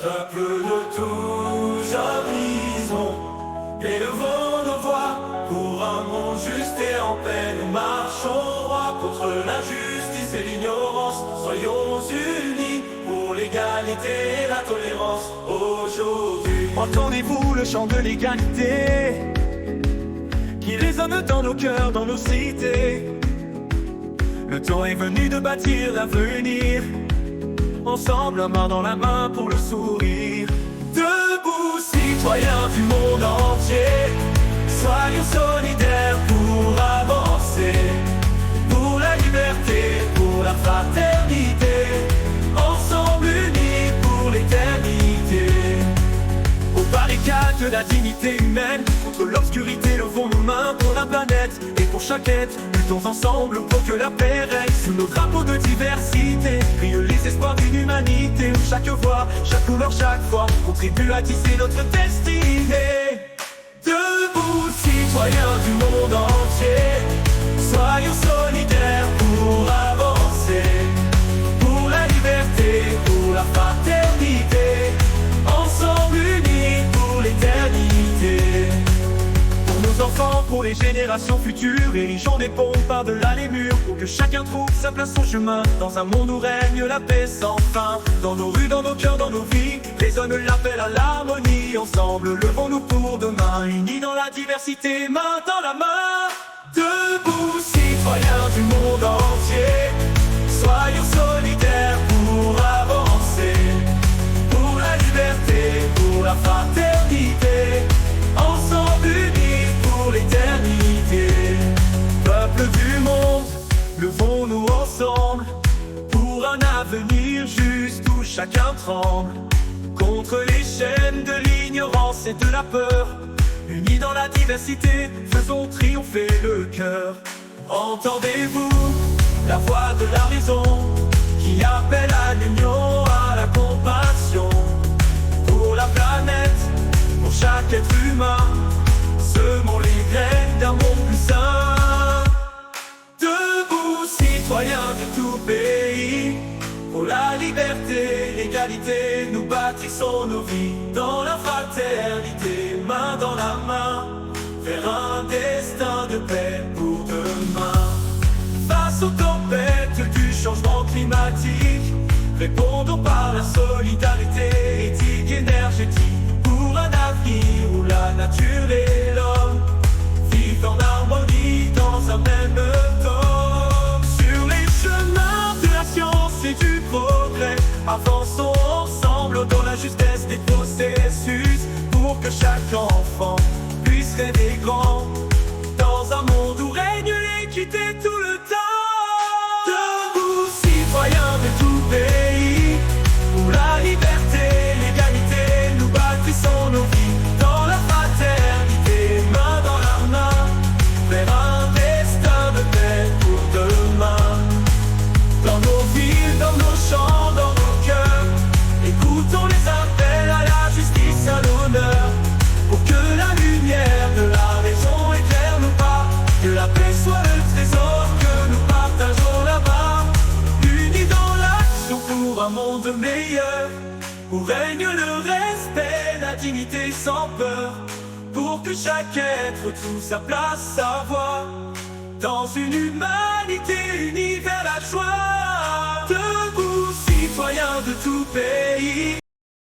Peuple de tous horizons, élevons nos voix pour un monde juste et en paix. Nous marchons droit contre l'injustice et l'ignorance. Soyons unis pour l'égalité et la tolérance. Aujourd'hui, entendez-vous le chant de l'égalité qui résonne dans nos cœurs, dans nos cités. Le temps est venu de bâtir l'avenir, ensemble, main dans la main pour le sourire. Debout, citoyens du monde entier, soyons solidaires pour avancer, pour la liberté, pour la fraternité, ensemble unis pour l'éternité. Aux barricades de la dignité humaine, contre l'obscurité, levons nos mains pour la planète et pour chaque être. Luttons ensemble pour que la paix règne sous nos drapeaux de diversité. Brillent les espoirs d'une humanité où chaque voix, chaque couleur, chaque foi contribue à tisser notre destinée. Debout, citoyens du monde entier, soyons solidaires pour avancer, pour la liberté, pour la fraternité, ensemble unis pour l'éternité. Pour nos enfants, pour les générations futures, érigeons des ponts par-delà les murs, pour que chacun trouve sa place, son chemin, dans un monde où règne la paix sans fin. Dans nos rues, dans nos cœurs, dans nos vies, résonne l'appel à l'harmonie. Ensemble, levons-nous pour demain, unis dans la diversité, main dans la main. Debout, citoyens du monde entier, soyons solidaires pour avancer, pour la liberté, pour la fraternité, ensemble unis pour l'éternité. Peuple du monde, levons-nous ensemble pour un avenir juste où chacun tremble, contre les chaînes de l'ignorance et de la peur. Unis dans la diversité, faisons triompher le cœur. Entendez-vous la voix de la raison qui appelle à l'union, à la compassion, pour la planète, pour chaque être humain. Semons les graines d'un monde plus sain. Debout, citoyens de tout pays, pour la liberté, l'égalité, nous bâtissons nos vies dans la fraternité, main dans la main, vers un destin de paix pour demain. Face aux tempêtes du changement climatique, répondons par la solidarité éthique, énergétique, pour un avenir où la nature et l'homme vivent en harmonie dans un même temps. Sur les chemins de la science et du progrès, avançons ensemble dans la justesse des processus, pour que chaque enfant puisse rêver grand, dans un monde où règne l'équité tout le temps. Debout, citoyens de tout pays, pour la liberté, l'égalité, nous bâtissons nos vies dans la fraternité, main dans la main, vers un destin de paix pour demain. Dans nos villes, dans nos champs, dans nos cœurs, écoutons les appels à la justice, à l'honneur, pour que la lumière de la raison éclaire nos pas, que la paix soit le trésor que nous partageons là-bas. Unis dans l'action pour un monde meilleur, où règne le respect, la dignité sans peur, pour que chaque être trouve sa place, sa voix, dans une humanité unie vers la joie. Debout, citoyens de tout pays.